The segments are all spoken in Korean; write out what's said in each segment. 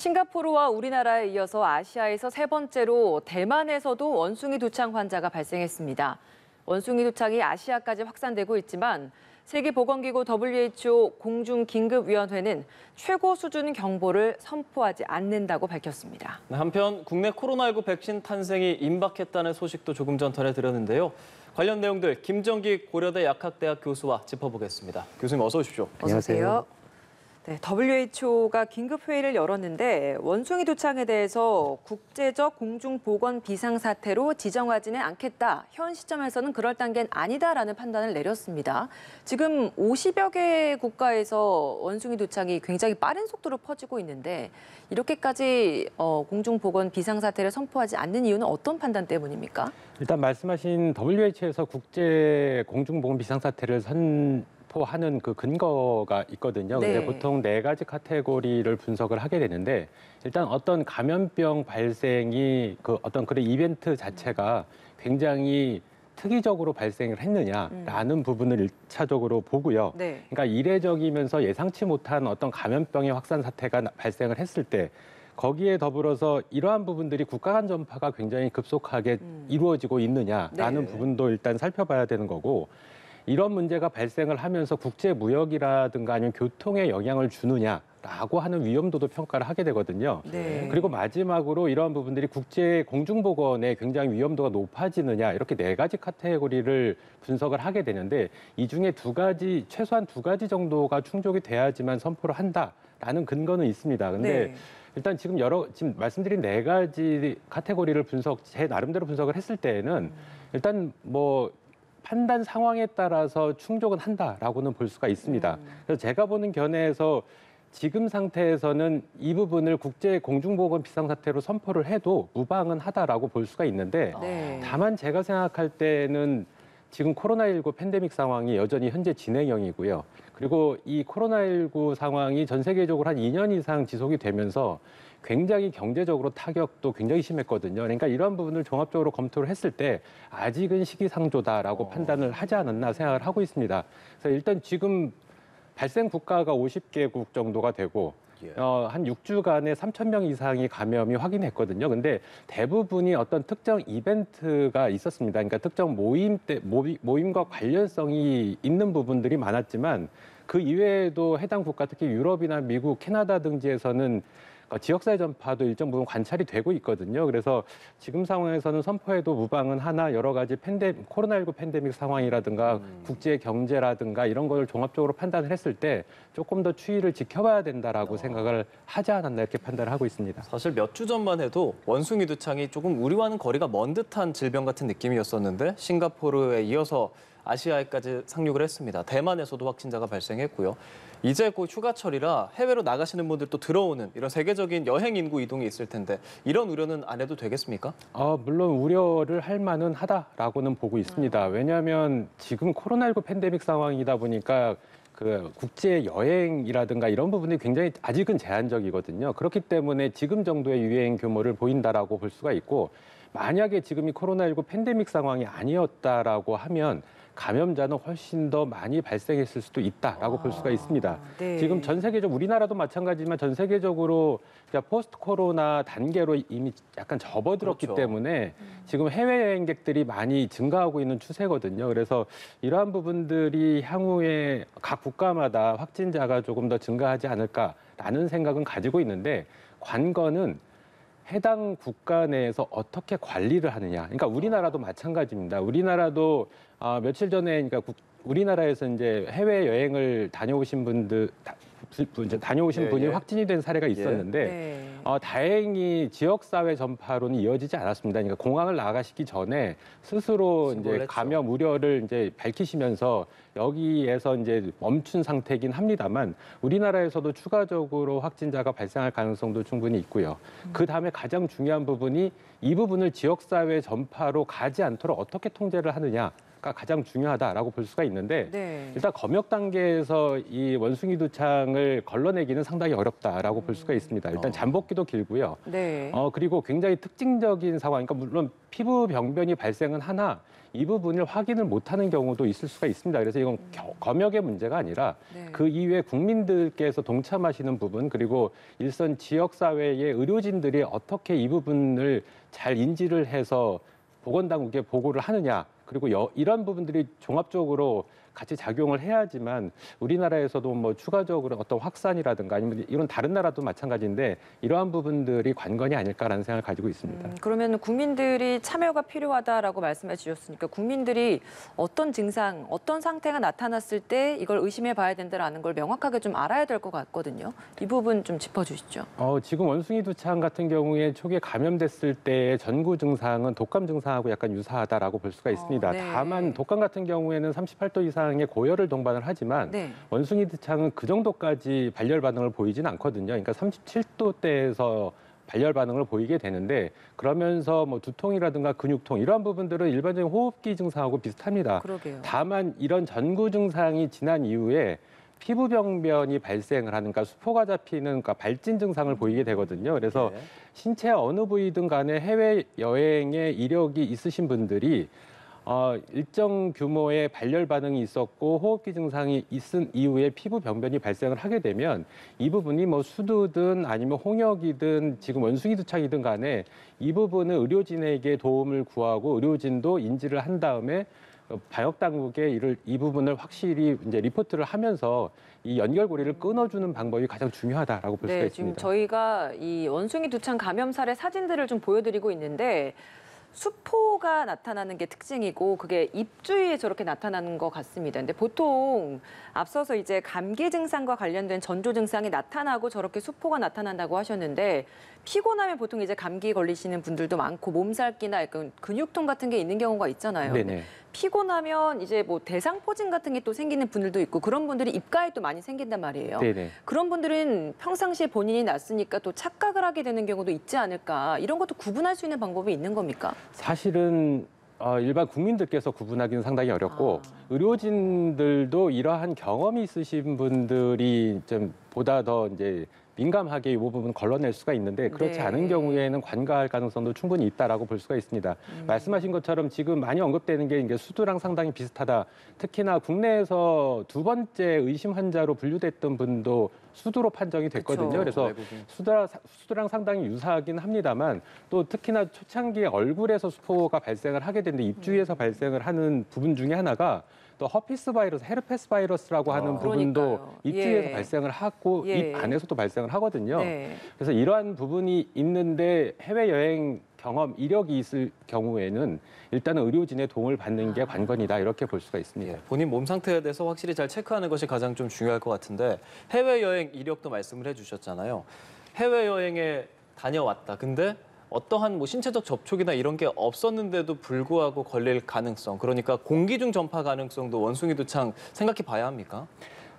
싱가포르와 우리나라에 이어서 아시아에서 세 번째로 대만에서도 원숭이 두창 환자가 발생했습니다. 원숭이 두창이 아시아까지 확산되고 있지만 세계보건기구 WHO 공중긴급위원회는 최고 수준 경보를 선포하지 않는다고 밝혔습니다. 한편 국내 코로나19 백신 탄생이 임박했다는 소식도 조금 전 전해드렸는데요. 관련 내용들 김정기 고려대 약학대학 교수와 짚어보겠습니다. 교수님 어서 오십시오. 안녕하세요. 네, WHO가 긴급회의를 열었는데 원숭이 두창에 대해서 국제적 공중보건 비상사태로 지정하지는 않겠다. 현 시점에서는 그럴 단계는 아니다라는 판단을 내렸습니다. 지금 50여 개 국가에서 원숭이 두창이 굉장히 빠른 속도로 퍼지고 있는데 이렇게까지 공중보건 비상사태를 선포하지 않는 이유는 어떤 판단 때문입니까? 일단 말씀하신 WHO에서 국제 공중보건 비상사태를 선포하는 그 근거가 있거든요. 근데 네. 보통 네 가지 카테고리를 분석을 하게 되는데 일단 어떤 감염병 발생이 어떤 그런 이벤트 자체가 굉장히 특이적으로 발생을 했느냐라는 부분을 일차적으로 보고요. 네. 그러니까 이례적이면서 예상치 못한 어떤 감염병의 확산 사태가 발생을 했을 때 거기에 더불어서 이러한 부분들이 국가 간 전파가 굉장히 급속하게 이루어지고 있느냐라는 네. 부분도 일단 살펴봐야 되는 거고 이런 문제가 발생을 하면서 국제 무역이라든가 아니면 교통에 영향을 주느냐라고 하는 위험도도 평가를 하게 되거든요. 네. 그리고 마지막으로 이러한 부분들이 국제 공중보건에 굉장히 위험도가 높아지느냐 이렇게 네 가지 카테고리를 분석을 하게 되는데 이 중에 최소한 두 가지 정도가 충족이 돼야지만 선포를 한다라는 근거는 있습니다. 근데 네. 일단 지금 말씀드린 네 가지 카테고리를 제 나름대로 분석을 했을 때에는 일단 판단 상황에 따라서 충족은 한다라고는 볼 수가 있습니다. 그래서 제가 보는 견해에서 지금 상태에서는 이 부분을 국제 공중보건 비상사태로 선포를 해도 무방은 하다라고 볼 수가 있는데 네. 다만 제가 생각할 때는 지금 코로나19 팬데믹 상황이 여전히 현재 진행형이고요. 그리고 이 코로나19 상황이 전 세계적으로 한 2년 이상 지속이 되면서 굉장히 경제적으로 타격도 굉장히 심했거든요. 그러니까 이런 부분을 종합적으로 검토를 했을 때 아직은 시기상조다라고 판단을 하지 않았나 생각을 하고 있습니다. 그래서 일단 지금 발생 국가가 50개국 정도가 되고 한 6주간에 3,000명 이상이 감염이 확인했거든요. 근데 대부분이 어떤 특정 이벤트가 있었습니다. 그러니까 특정 모임과 관련성이 있는 부분들이 많았지만 그 이외에도 해당 국가, 특히 유럽이나 미국, 캐나다 등지에서는 지역사회 전파도 일정 부분 관찰이 되고 있거든요. 그래서 지금 상황에서는 선포해도 무방은 하나 여러 가지 코로나19 팬데믹 상황이라든가 국제 경제라든가 이런 걸 종합적으로 판단을 했을 때 조금 더 추이를 지켜봐야 된다라고 생각을 하지 않았나 이렇게 판단을 하고 있습니다. 사실 몇 주 전만 해도 원숭이 두창이 조금 우리와는 거리가 먼 듯한 질병 같은 느낌이었었는데 싱가포르에 이어서 아시아에까지 상륙을 했습니다. 대만에서도 확진자가 발생했고요. 이제 곧 휴가철이라 해외로 나가시는 분들도 들어오는 이런 세계적인 여행 인구 이동이 있을 텐데 이런 우려는 안 해도 되겠습니까? 물론 우려를 할 만은 하다라고는 보고 있습니다. 왜냐하면 지금 코로나19 팬데믹 상황이다 보니까 그 국제 여행이라든가 이런 부분이 굉장히 아직은 제한적이거든요. 그렇기 때문에 지금 정도의 유행 규모를 보인다라고 볼 수가 있고 만약에 지금이 코로나19 팬데믹 상황이 아니었다라고 하면 감염자는 훨씬 더 많이 발생했을 수도 있다라고 볼 수가 있습니다. 네. 지금 전 세계적 우리나라도 마찬가지지만 전 세계적으로 포스트 코로나 단계로 이미 약간 접어들었기 그렇죠. 때문에 지금 해외여행객들이 많이 증가하고 있는 추세거든요. 그래서 이러한 부분들이 향후에 각 국가마다 확진자가 조금 더 증가하지 않을까라는 생각은 가지고 있는데 관건은 해당 국가 내에서 어떻게 관리를 하느냐. 그러니까 우리나라도 마찬가지입니다. 우리나라도 며칠 전에 그러니까 우리나라에서 이제 해외 여행을 다녀오신 분이 확진이 된 사례가 있었는데 다행히 지역사회 전파로는 이어지지 않았습니다. 그러니까 공항을 나가시기 전에 스스로 이제 감염 우려를 이제 밝히시면서 여기에서 이제 멈춘 상태이긴 합니다만 우리나라에서도 추가적으로 확진자가 발생할 가능성도 충분히 있고요. 그 다음에 가장 중요한 부분이 이 부분을 지역사회 전파로 가지 않도록 어떻게 통제를 하느냐. 가장 중요하다라고 볼 수가 있는데 네. 일단 검역 단계에서 이 원숭이 두창을 걸러내기는 상당히 어렵다라고 볼 수가 있습니다. 일단 잠복기도 길고요. 네. 그리고 굉장히 특징적인 상황, 그러니까 물론 피부 병변이 발생은 하나 이 부분을 확인을 못하는 경우도 있을 수가 있습니다. 그래서 이건 검역의 문제가 아니라 네. 그 이후에 국민들께서 동참하시는 부분 그리고 일선 지역사회의 의료진들이 어떻게 이 부분을 잘 인지를 해서 보건당국에 보고를 하느냐 그리고 이런 부분들이 종합적으로 같이 작용을 해야지만 우리나라에서도 뭐 추가적으로 어떤 확산이라든가 아니면 이런 다른 나라도 마찬가지인데 이러한 부분들이 관건이 아닐까라는 생각을 가지고 있습니다. 그러면 국민들이 참여가 필요하다라고 말씀해 주셨으니까 국민들이 어떤 증상, 어떤 상태가 나타났을 때 이걸 의심해 봐야 된다라는 걸 명확하게 좀 알아야 될 것 같거든요. 이 부분 좀 짚어주시죠. 지금 원숭이 두창 같은 경우에 초기에 감염됐을 때의 전구 증상은 독감 증상하고 약간 유사하다라고 볼 수가 있습니다. 네. 다만 독감 같은 경우에는 38도 이상의 고열을 동반을 하지만 네. 원숭이 두창은 그 정도까지 발열 반응을 보이지는 않거든요. 그러니까 37도대에서 발열 반응을 보이게 되는데 그러면서 뭐 두통이라든가 근육통 이러한 부분들은 일반적인 호흡기 증상하고 비슷합니다. 그러게요. 다만 이런 전구 증상이 지난 이후에 피부 병변이 발생을 하는, 그러니까 수포가 잡히는 그러니까 발진 증상을 보이게 되거든요. 그래서 네. 신체 어느 부위든 간에 해외 여행에 이력이 있으신 분들이 일정 규모의 발열 반응이 있었고 호흡기 증상이 있은 이후에 피부 병변이 발생을 하게 되면 이 부분이 뭐 수두든 아니면 홍역이든 지금 원숭이 두창이든 간에 이 부분은 의료진에게 도움을 구하고 의료진도 인지를 한 다음에 방역 당국에 이 부분을 확실히 이제 리포트를 하면서 이 연결고리를 끊어주는 방법이 가장 중요하다라고 볼 수가 네, 있습니다. 지금 저희가 이 원숭이 두창 감염 사례 사진들을 좀 보여드리고 있는데 수포가 나타나는 게 특징이고 그게 입 주위에 저렇게 나타나는 것 같습니다. 근데 보통 앞서서 이제 감기 증상과 관련된 전조 증상이 나타나고 저렇게 수포가 나타난다고 하셨는데 피곤하면 보통 이제 감기 걸리시는 분들도 많고 몸살기나 약간 근육통 같은 게 있는 경우가 있잖아요. 네네. 피곤하면 이제 뭐 대상포진 같은 게 또 생기는 분들도 있고 그런 분들이 입가에 또 많이 생긴단 말이에요. 네네. 그런 분들은 평상시에 본인이 났으니까 또 착각을 하게 되는 경우도 있지 않을까. 이런 것도 구분할 수 있는 방법이 있는 겁니까? 사실은 일반 국민들께서 구분하기는 상당히 어렵고 의료진들도 이러한 경험이 있으신 분들이 좀 보다 더 이제 민감하게 이 부분은 걸러낼 수가 있는데 그렇지 네. 않은 경우에는 관가할 가능성도 충분히 있다라고 볼 수가 있습니다. 말씀하신 것처럼 지금 많이 언급되는 게 이제 수두랑 상당히 비슷하다. 특히나 국내에서 두 번째 의심 환자로 분류됐던 분도 수두로 판정이 됐거든요. 그쵸. 그래서 외국인. 수두랑 상당히 유사하긴 합니다만 또 특히나 초창기에 얼굴에서 수포가 발생을 하게 되는데 입 주위에서 발생을 하는 부분 중에 하나가 또 허피스 바이러스, 헤르페스 바이러스라고 하는 부분도 그러니까요. 입 주위에서 예. 발생을 하고 예. 입 안에서도 발생을 하거든요. 네. 그래서 이러한 부분이 있는데 해외여행 경험 이력이 있을 경우에는 일단은 의료진의 도움을 받는 게 관건이다 이렇게 볼 수가 있습니다. 예, 본인 몸 상태에 대해서 확실히 잘 체크하는 것이 가장 좀 중요할 것 같은데 해외여행 이력도 말씀을 해주셨잖아요. 해외여행에 다녀왔다. 근데 어떠한 뭐 신체적 접촉이나 이런 게 없었는데도 불구하고 걸릴 가능성, 그러니까 공기 중 전파 가능성도 원숭이 두창 생각해 봐야 합니까?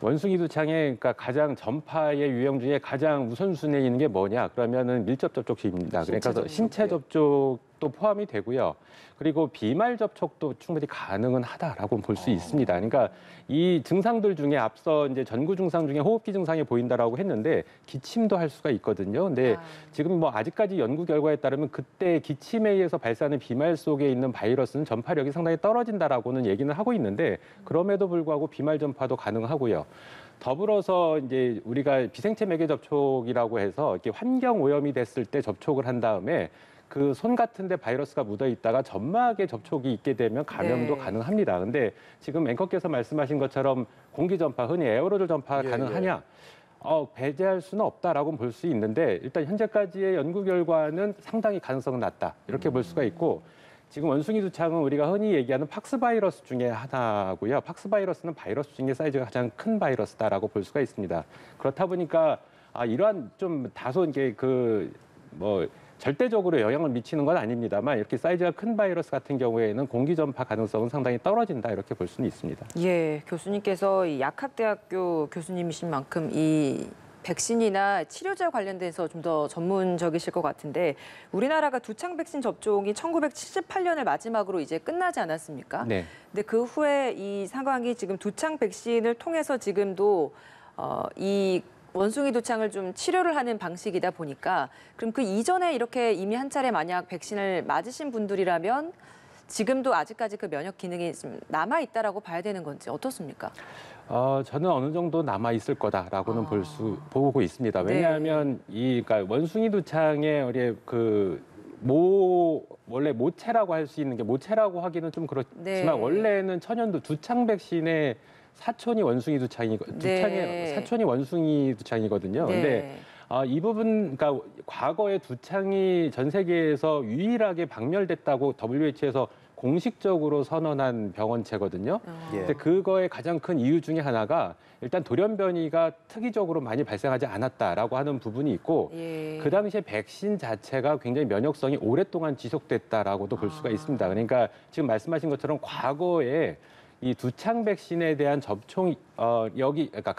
원숭이 두창의 그러니까 가장 전파의 유형 중에 가장 우선순위에 있는 게 뭐냐? 그러면은 밀접 접촉식입니다. 그러니까 신체 접촉도 포함이 되고요. 그리고 비말 접촉도 충분히 가능은 하다라고 볼 수 있습니다. 그러니까 이 증상들 중에 앞서 이제 전구 증상 중에 호흡기 증상이 보인다라고 했는데 기침도 할 수가 있거든요. 근데 지금 뭐 아직까지 연구 결과에 따르면 그때 기침에 의해서 발생하는 비말 속에 있는 바이러스는 전파력이 상당히 떨어진다라고는 얘기는 하고 있는데 그럼에도 불구하고 비말 전파도 가능하고요. 더불어서 이제 우리가 비생체 매개 접촉이라고 해서 이렇게 환경 오염이 됐을 때 접촉을 한 다음에 그 손 같은 데 바이러스가 묻어 있다가 점막에 접촉이 있게 되면 감염도 네. 가능합니다. 근데 지금 앵커께서 말씀하신 것처럼 공기 전파, 흔히 에어로졸 전파 예, 가능하냐? 배제할 수는 없다라고 볼 수 있는데 일단 현재까지의 연구 결과는 상당히 가능성은 낮다. 이렇게 볼 수가 있고 지금 원숭이 두창은 우리가 흔히 얘기하는 pak스 바이러스 중에 하나고요. pak스 바이러스는 바이러스 중에 사이즈가 가장 큰 바이러스다라고 볼 수가 있습니다. 그렇다 보니까 이러한 좀 다소 이게 절대적으로 영향을 미치는 건 아닙니다만 이렇게 사이즈가 큰 바이러스 같은 경우에는 공기 전파 가능성은 상당히 떨어진다 이렇게 볼 수는 있습니다. 예, 교수님께서 이 약학대학교 교수님이신 만큼 이 백신이나 치료제 관련돼서 좀 더 전문적이실 것 같은데 우리나라가 두창 백신 접종이 1978년을 마지막으로 이제 끝나지 않았습니까? 네. 근데 그 후에 이 상황이 지금 두창 백신을 통해서 지금도 이 원숭이 두창을 좀 치료를 하는 방식이다 보니까 그럼 그 이전에 이렇게 이미 한 차례 만약 백신을 맞으신 분들이라면 지금도 아직까지 그 면역 기능이 좀 남아 있다라고 봐야 되는 건지 어떻습니까? 저는 어느 정도 남아 있을 거다라고는 보고 있습니다. 네. 왜냐하면 그러니까 원숭이 두창의 우리 원래 모체라고 할 수 있는 게 모체라고 하기는 좀 그렇지만 네. 원래는 천연두 두창 백신의 사촌이 원숭이 네. 사촌이 원숭이 두창이거든요. 네. 근데 이 부분, 그러니까 과거에 두창이 전 세계에서 유일하게 박멸됐다고 WHO에서 공식적으로 선언한 병원체거든요. 예. 근데 그거의 가장 큰 이유 중에 하나가 일단 돌연변이가 특이적으로 많이 발생하지 않았다라고 하는 부분이 있고 예. 그 당시에 백신 자체가 굉장히 면역성이 오랫동안 지속됐다라고 볼 수가 있습니다. 그러니까 지금 말씀하신 것처럼 과거에 이 두창 백신에 대한 그러니까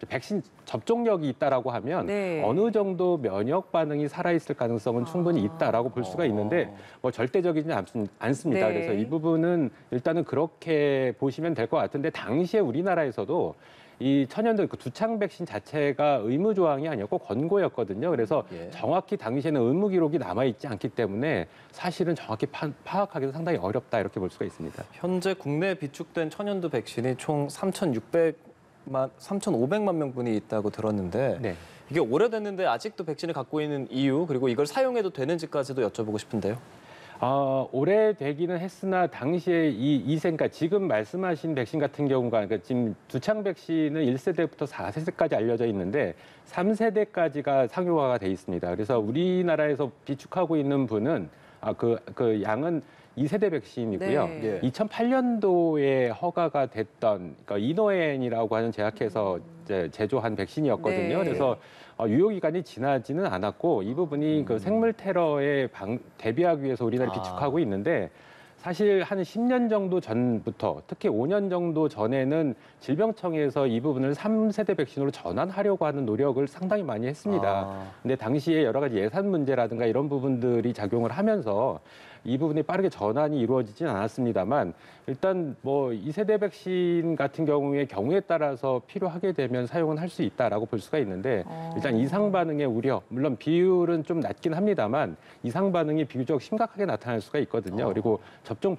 백신 접종력이 있다라고 하면 네. 어느 정도 면역 반응이 살아있을 가능성은 충분히 있다라고 볼 수가 있는데 뭐 절대적이지 않습니다. 네. 그래서 이 부분은 일단은 그렇게 보시면 될 것 같은데 당시에 우리나라에서도 이 천연두 그 두창 백신 자체가 의무 조항이 아니었고 권고였거든요. 그래서 예. 정확히 당시에는 의무 기록이 남아 있지 않기 때문에 사실은 정확히 파악하기도 상당히 어렵다 이렇게 볼 수가 있습니다. 현재 국내에 비축된 천연두 백신이 총 3,500만 명분이 있다고 들었는데 네. 이게 오래됐는데 아직도 백신을 갖고 있는 이유 그리고 이걸 사용해도 되는지까지도 여쭤보고 싶은데요. 오래되기는 했으나 당시에 그러니까 지금 말씀하신 백신 같은 경우가 그러니까 지금 두창 백신은 1세대부터 4세대까지 알려져 있는데 3세대까지가 상용화가 돼 있습니다. 그래서 우리나라에서 비축하고 있는 분은 그 양은 2세대 백신이고요. 네. 2008년도에 허가가 됐던 그러니까 이노엔이라고 하는 제약회에서 이제 제조한 백신이었거든요. 네. 그래서 유효 기간이 지나지는 않았고 이 부분이 그 생물 테러에 대비하기 위해서 우리나라에 비축하고 있는데 사실 한 10년 정도 전부터 특히 5년 정도 전에는 질병청에서 이 부분을 3세대 백신으로 전환하려고 하는 노력을 상당히 많이 했습니다. 근데 당시에 여러 가지 예산 문제라든가 이런 부분들이 작용을 하면서 이 부분이 빠르게 전환이 이루어지진 않았습니다만 일단 뭐 2세대 백신 같은 경우에 따라서 필요하게 되면 사용은 할 수 있다라고 볼 수가 있는데 일단 이상 반응의 우려, 물론 비율은 좀 낮긴 합니다만 이상 반응이 비교적 심각하게 나타날 수가 있거든요. 그리고 접종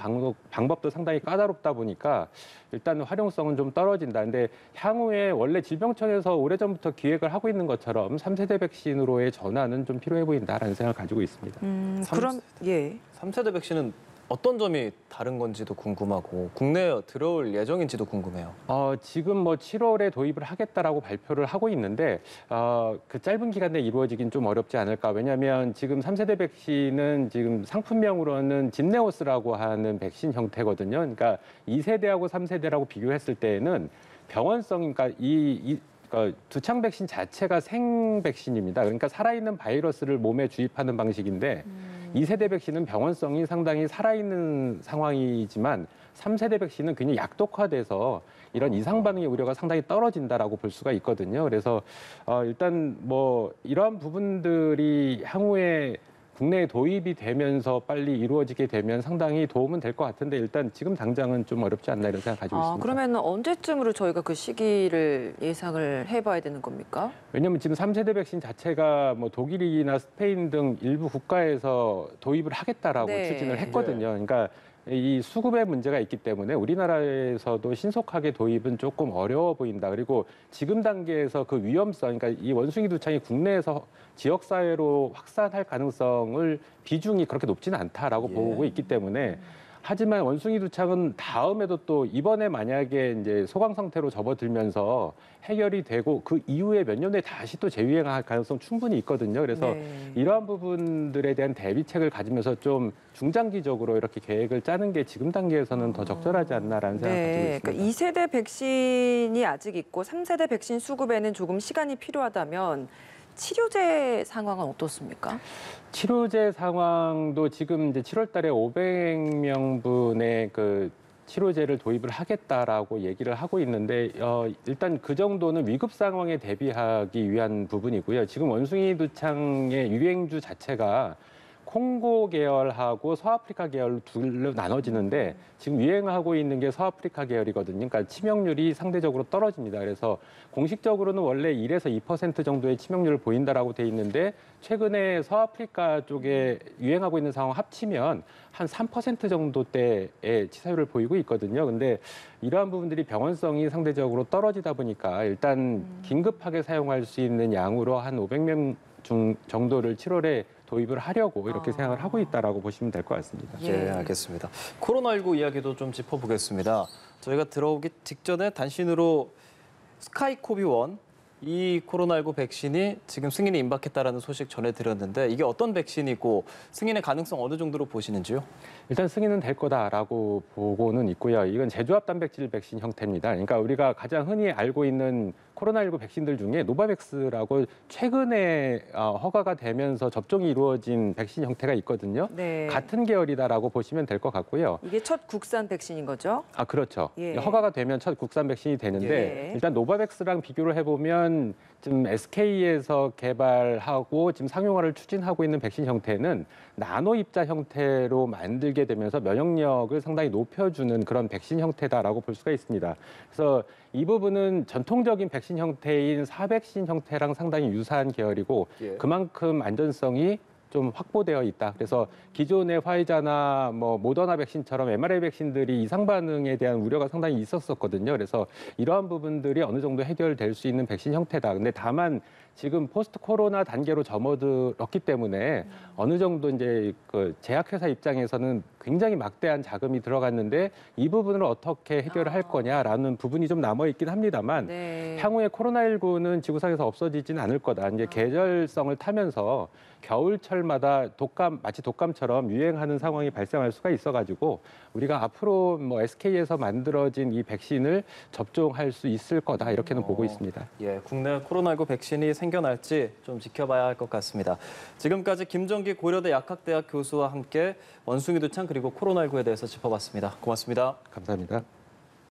방법도 상당히 까다롭다 보니까 일단 활용성은 좀 떨어진다. 근데 향후에 원래 질병청에서 오래전부터 기획을 하고 있는 것처럼 3세대 백신으로의 전환은 좀 필요해 보인다라는 생각을 가지고 있습니다. 그럼 예. 3세대 백신은 어떤 점이 다른 건지도 궁금하고 국내에 들어올 예정인지도 궁금해요. 지금 뭐 7월에 도입을 하겠다라고 발표를 하고 있는데 그 짧은 기간 내에 이루어지긴 좀 어렵지 않을까. 왜냐하면 지금 3세대 백신은 지금 상품명으로는 진네오스라고 하는 백신 형태거든요. 그러니까 2세대하고 3세대라고 비교했을 때에는 병원성, 그러니까 두창 백신 자체가 생 백신입니다. 그러니까 살아있는 바이러스를 몸에 주입하는 방식인데 2세대 백신은 병원성이 상당히 살아있는 상황이지만 3세대 백신은 굉장히 약독화돼서 이런 이상 반응의 우려가 상당히 떨어진다라고 볼 수가 있거든요. 그래서 일단 뭐 이러한 부분들이 향후에 국내에 도입이 되면서 빨리 이루어지게 되면 상당히 도움은 될 것 같은데 일단 지금 당장은 좀 어렵지 않나 이런 생각 가지고 있습니다. 그러면 언제쯤으로 저희가 그 시기를 예상을 해봐야 되는 겁니까? 왜냐하면 지금 3세대 백신 자체가 뭐 독일이나 스페인 등 일부 국가에서 도입을 하겠다라고 네. 추진을 했거든요. 그러니까 이 수급에 문제가 있기 때문에 우리나라에서도 신속하게 도입은 조금 어려워 보인다. 그리고 지금 단계에서 그 위험성, 그러니까 이 원숭이 두창이 국내에서 지역사회로 확산할 가능성을 비중이 그렇게 높지는 않다라고 보고 있기 때문에 하지만 원숭이 두창은 다음에도 또 이번에 만약에 이제 소강 상태로 접어들면서 해결이 되고 그 이후에 몇 년 후에 다시 또 재유행할 가능성 충분히 있거든요. 그래서 네. 이러한 부분들에 대한 대비책을 가지면서 좀 중장기적으로 이렇게 계획을 짜는 게 지금 단계에서는 더 적절하지 않나라는 생각을 가지고 있습니다. 그러니까 2세대 백신이 아직 있고 3세대 백신 수급에는 조금 시간이 필요하다면 치료제 상황은 어떻습니까? 치료제 상황도 지금 이제 7월 달에 500명분의 그 치료제를 도입을 하겠다라고 얘기를 하고 있는데 일단 그 정도는 위급 상황에 대비하기 위한 부분이고요. 지금 원숭이 두창의 유행주 자체가 콩고 계열하고 서아프리카 계열로 둘로 나눠지는데 지금 유행하고 있는 게 서아프리카 계열이거든요. 그러니까 치명률이 상대적으로 떨어집니다. 그래서 공식적으로는 원래 1에서 2% 정도의 치명률을 보인다라고 돼 있는데 최근에 서아프리카 쪽에 유행하고 있는 상황 합치면 한 3% 정도대의 치사율을 보이고 있거든요. 근데 이러한 부분들이 병원성이 상대적으로 떨어지다 보니까 일단 긴급하게 사용할 수 있는 양으로 한 500명 정도를 7월에 도입을 하려고 이렇게 생각을 하고 있다라고 보시면 될 것 같습니다. 예, 알겠습니다. 코로나19 이야기도 좀 짚어보겠습니다. 저희가 들어오기 직전에 단신으로 스카이코비1 이 코로나19 백신이 지금 승인이 임박했다라는 소식 전해드렸는데 이게 어떤 백신이고 승인의 가능성 어느 정도로 보시는지요? 일단 승인은 될 거다라고 보고는 있고요. 이건 제조합 단백질 백신 형태입니다. 그러니까 우리가 가장 흔히 알고 있는 코로나19 백신들 중에 노바백스라고 최근에 허가가 되면서 접종이 이루어진 백신 형태가 있거든요. 네. 같은 계열이다라고 보시면 될 것 같고요. 이게 첫 국산 백신인 거죠? 아, 그렇죠. 예. 허가가 되면 첫 국산 백신이 되는데 예. 일단 노바백스랑 비교를 해보면 지금 SK에서 개발하고 지금 상용화를 추진하고 있는 백신 형태는 나노 입자 형태로 만들게 되면서 면역력을 상당히 높여주는 그런 백신 형태다라고 볼 수가 있습니다. 그래서 이 부분은 전통적인 백신 형태인 사백신 형태랑 상당히 유사한 계열이고 예. 그만큼 안전성이 좀 확보되어 있다. 그래서 기존의 화이자나 뭐 모더나 백신처럼 mRNA 백신들이 이상 반응에 대한 우려가 상당히 있었었거든요. 그래서 이러한 부분들이 어느 정도 해결될 수 있는 백신 형태다. 근데 다만 지금 포스트 코로나 단계로 접어들었기 때문에 어느 정도 이제 그 제약회사 입장에서는 굉장히 막대한 자금이 들어갔는데 이 부분을 어떻게 해결을 할 거냐라는 부분이 좀 남아 있긴 합니다만 네. 향후에 코로나19는 지구상에서 없어지진 않을 거다. 이제 계절성을 타면서 겨울철마다 마치 독감처럼 유행하는 상황이 발생할 수가 있어가지고 우리가 앞으로 뭐 SK에서 만들어진 이 백신을 접종할 수 있을 거다 이렇게는 보고 있습니다. 예, 국내 코로나19 백신이 생겨날지 좀 지켜봐야 할 것 같습니다. 지금까지 김정기 고려대 약학대학 교수와 함께 원숭이 두창 그리고 코로나19에 대해서 짚어봤습니다. 고맙습니다. 감사합니다.